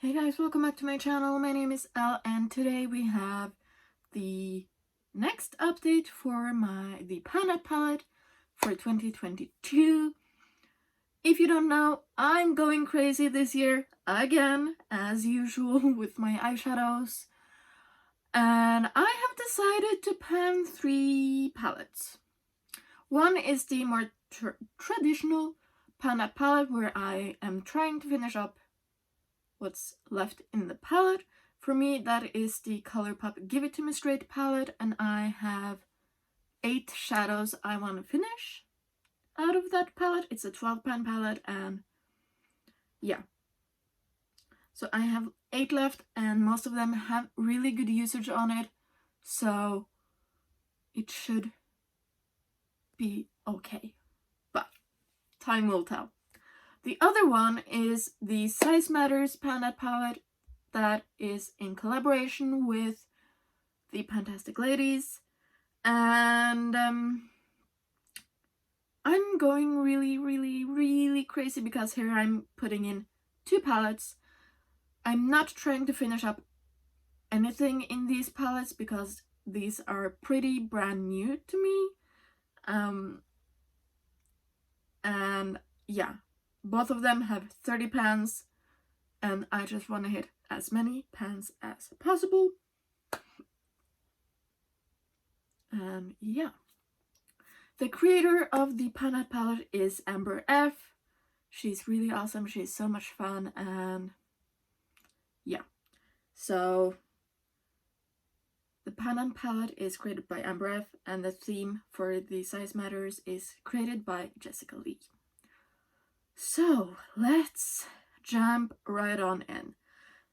Hey guys, welcome back to my channel. My name is Elle and today we have the next update for the Palett palette for 2022. If you don't know, I'm going crazy this year again, as usual, with my eyeshadows. And I have decided to pan 3 palettes. One is the more traditional Palett palette where I am trying to finish up what's left in the palette. For me, that is the ColourPop Give It To Me Straight palette, and I have 8 shadows I want to finish out of that palette. It's a 12-pan palette, and yeah. So I have 8 left, and most of them have really good usage on it, so it should be okay. But time will tell. The other one is the Size Matters Palette palette that is in collaboration with the Fantastic Ladies, and I'm going really crazy because here I'm putting in 2 palettes. I'm not trying to finish up anything in these palettes because these are pretty brand new to me, and yeah, both of them have 30 pans, and I just want to hit as many pans as possible. And yeah. The creator of the Palette palette is Amber F. She's really awesome. She's so much fun, and yeah. So the Palette palette is created by Amber F, and the theme for the Size Matters is created by Jessica Lee. So let's jump right on in.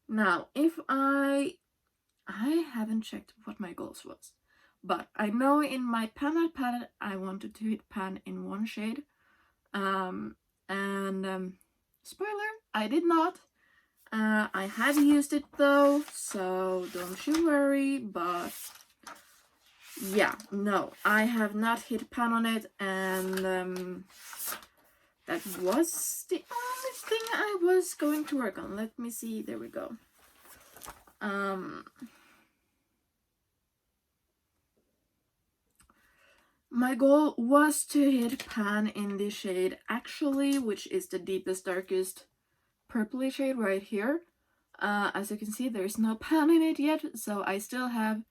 Now, if I haven't checked what my goals was, but I know in my Palette palette I wanted to hit pan in 1 shade, spoiler, I did not. I have used it though, so don't you worry, but yeah, no, I have not hit pan on it, and that was the only thing I was going to work on. Let me see, there we go. My goal was to hit pan in the shade Actually, which is the deepest, darkest purpley shade right here. As you can see, there's no pan in it yet, so I still have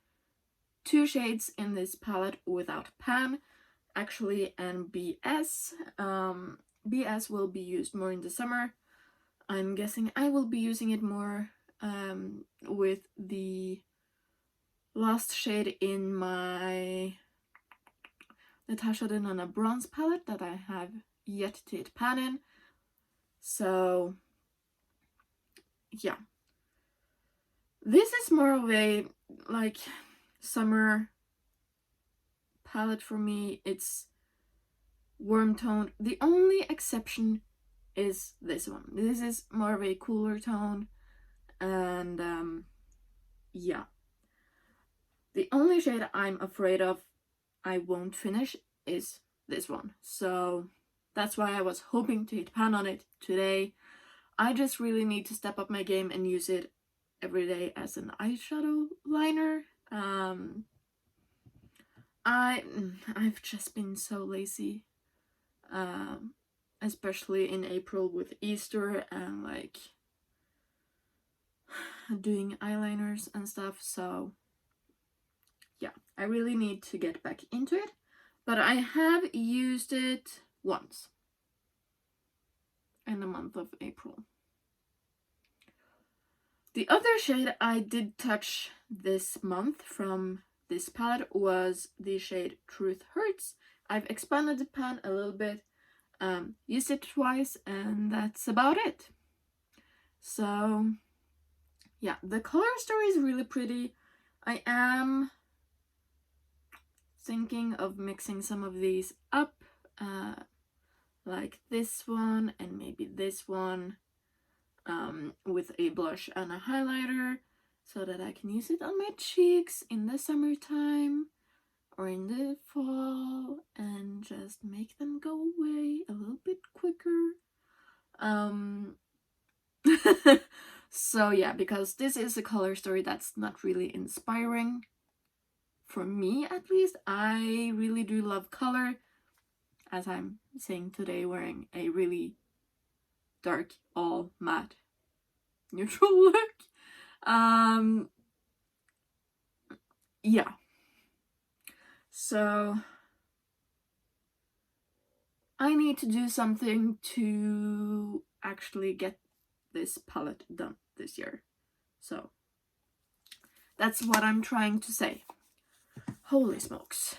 2 shades in this palette without pan, Actually and BS. BS will be used more in the summer. I'm guessing I will be using it more with the last shade in my Natasha Denona bronze palette that I have yet to hit pan in. So yeah, this is more of a like summer palette for me. It's warm toned. The only exception is this one. This is more of a cooler tone, and yeah, the only shade I'm afraid of I won't finish is this one, so that's why I was hoping to hit pan on it today. I just really need to step up my game and use it every day as an eyeshadow liner. I've just been so lazy, especially in April with Easter and like doing eyeliners and stuff, so yeah, I really need to get back into it, but I have used it once in the month of April. The other shade I did touch this month from this palette was the shade Truth Hurts. I've expanded the pan a little bit, used it twice, and that's about it. So yeah, the color story is really pretty. I am thinking of mixing some of these up, like this one and maybe this one, with a blush and a highlighter, so that I can use it on my cheeks in the summertime or in the fall and just make them go away a little bit quicker. So yeah, because this is a color story that's not really inspiring. For me, at least, I really do love color, as I'm saying today, wearing a really dark, all matte, neutral look. Yeah. So I need to do something to actually get this palette done this year. So that's what I'm trying to say. Holy smokes.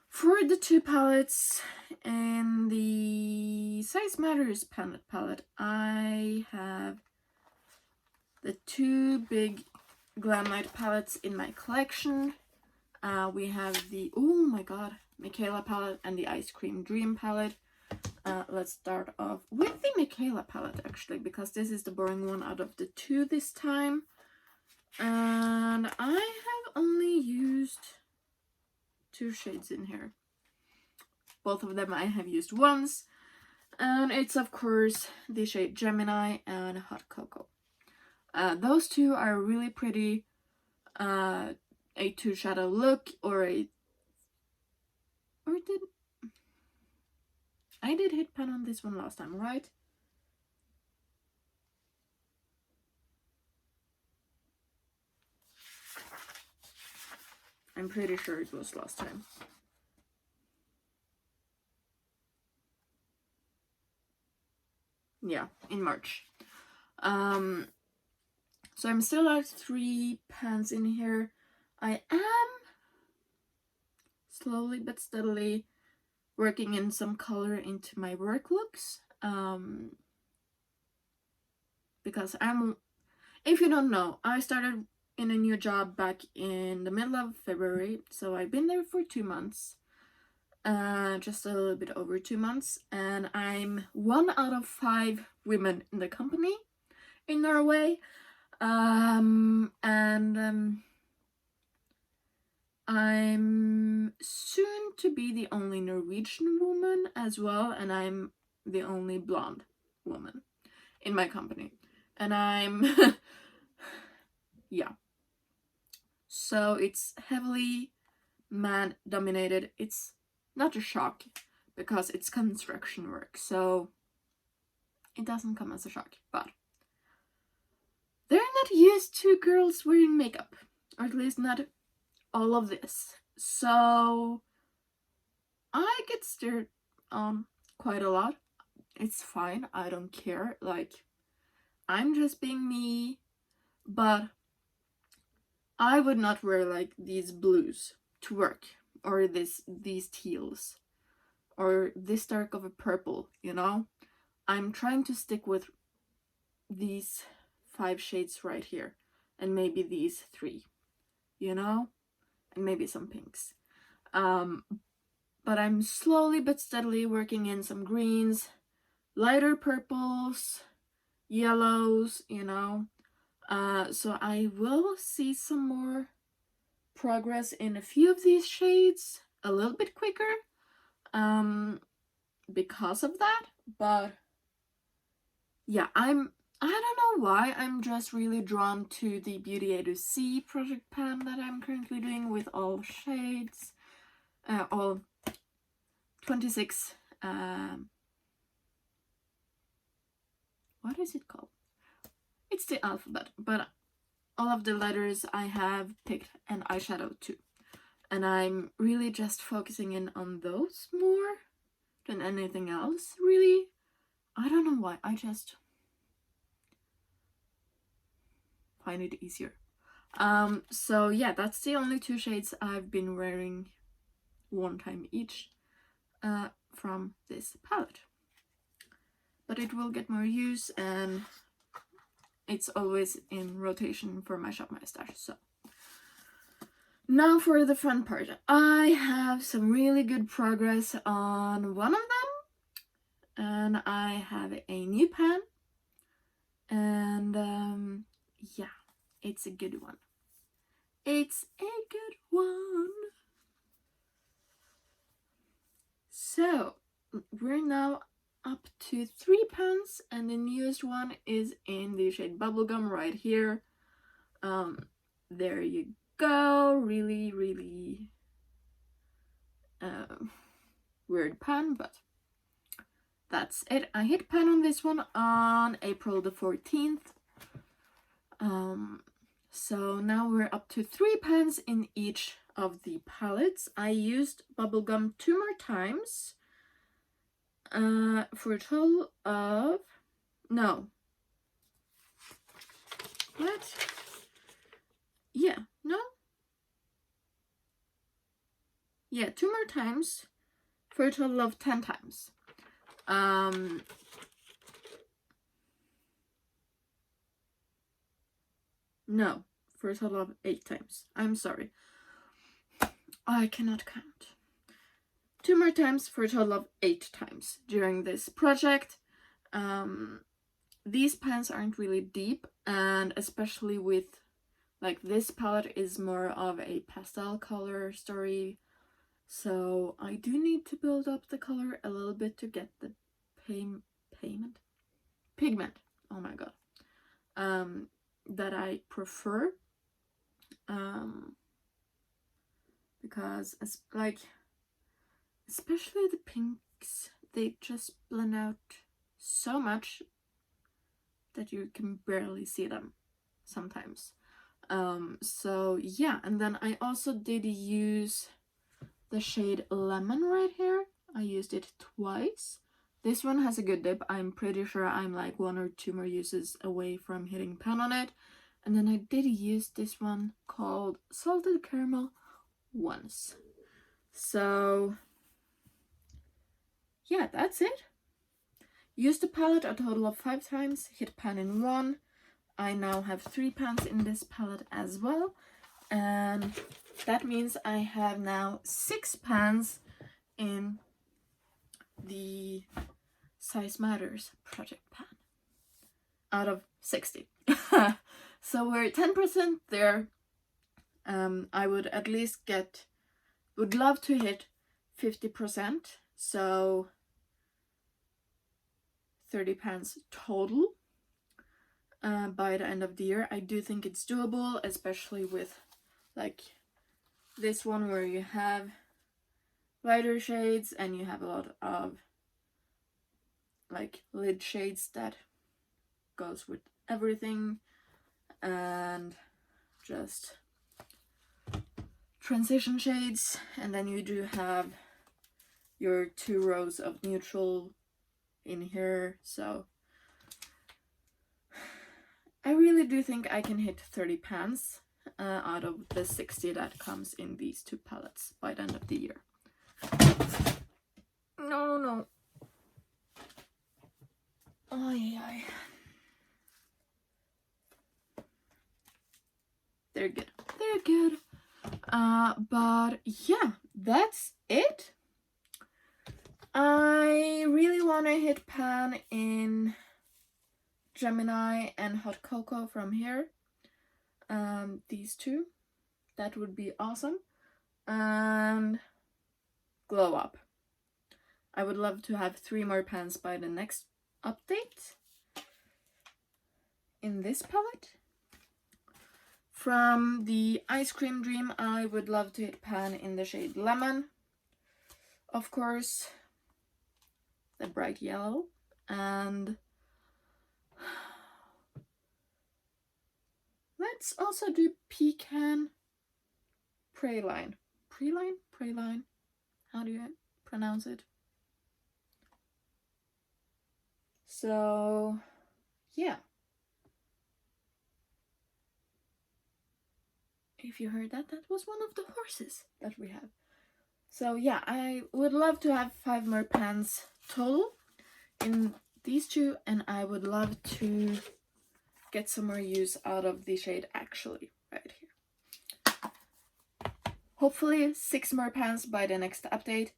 For the two palettes and the Size Matters palette, I have the two big Glam Night palettes in my collection. We have the, oh my god, Michaela palette and the Ice Cream Dream palette. Let's start off with the Michaela palette, actually, because this is the boring one out of the two this time. And I have only used 2 shades in here. Both of them I have used once. And it's, of course, the shade Gemini and Hot Cocoa. Those two are really pretty. A 2 shadow look, or I did hit pan on this one last time, right? I'm pretty sure it was last time. Yeah, in March. So I'm still at 3 pans in here. I am slowly but steadily working in some color into my work looks. Because if you don't know, I started in a new job back in the middle of February, so I've been there for 2 months. Just a little bit over 2 months, and I'm 1 out of 5 women in the company in Norway. I'm soon to be the only Norwegian woman as well, and I'm the only blonde woman in my company. And I'm yeah. So it's heavily man dominated. It's not a shock because it's construction work, so it doesn't come as a shock, but they're not used to girls wearing makeup, or at least not all of this. So I get stared on quite a lot. It's fine, I don't care. Like, I'm just being me, but I would not wear like these blues to work, or these teals, or this dark of a purple, you know? I'm trying to stick with these 5 shades right here, and maybe these 3, you know? And maybe some pinks. But I'm slowly but steadily working in some greens, lighter purples, yellows, you know. So I will see some more progress in a few of these shades a little bit quicker because of that. But yeah, I don't know why, I'm just really drawn to the Beauty A to C project pan that I'm currently doing with all shades, all 26, what is it called? It's the alphabet, but all of the letters I have picked an eyeshadow too. And I'm really just focusing in on those more than anything else, really. I don't know why, I just find it easier. So yeah, that's the only 2 shades I've been wearing 1 time each from this palette. But it will get more use, and it's always in rotation for my Shop My Stash. So now for the fun part. I have some really good progress on one of them, and I have a new pan, and yeah, it's a good one. It's a good one. So we're now up to 3 pans, and the newest one is in the shade Bubblegum right here. There you go. Really weird pan, but that's it. I hit pan on this one on April the 14th. So now we're up to 3 pans in each of the palettes. I used Bubblegum 2 more times for a total of... no. What? Yeah, no? Yeah, 2 more times for a total of 10 times. No, for a total of 8 times. I'm sorry. I cannot count. 2 more times for a total of 8 times during this project. These pans aren't really deep, and especially with, like, this palette is more of a pastel color story, so I do need to build up the color a little bit to get the pigment, oh my god, that I prefer, because especially the pinks, they just blend out so much that you can barely see them sometimes. So yeah, and then I also did use the shade Lemon right here. I used it twice. This one has a good dip. I'm pretty sure I'm like 1 or 2 more uses away from hitting pan on it. And then I did use this one called Salted Caramel once. So yeah, that's it. Used the palette a total of 5 times, hit pan in 1. I now have 3 pans in this palette as well, and that means I have now 6 pans in the Size Matters project pan out of 60. So we're 10% there. I would at least would love to hit 50%, so 30 pans total by the end of the year. I do think it's doable, especially with like this one where you have lighter shades and you have a lot of like lid shades that goes with everything, and just transition shades, and then you do have your 2 rows of neutral in here. So I really do think I can hit 30 pans out of the 60 that comes in these 2 palettes by the end of the year. No. Ay. They're good. But yeah, that's it. I really want to hit pan in Gemini and Hot Cocoa from here. These 2. That would be awesome. And Glow Up. I would love to have 3 more pans by the next update in this palette. From the Ice Cream Dream, I would love to hit pan in the shade Lemon. Of course, the bright yellow. And let's also do Pecan Praline. Praline? How do you pronounce it? So, yeah. If you heard that, that was one of the horses that we have. So yeah, I would love to have 5 more pans total in these 2, and I would love to get some more use out of the shade Actually right here. Hopefully 6 more pans by the next update.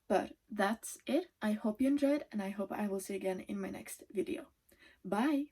But that's it. I hope you enjoyed, and I hope I will see you again in my next video. Bye!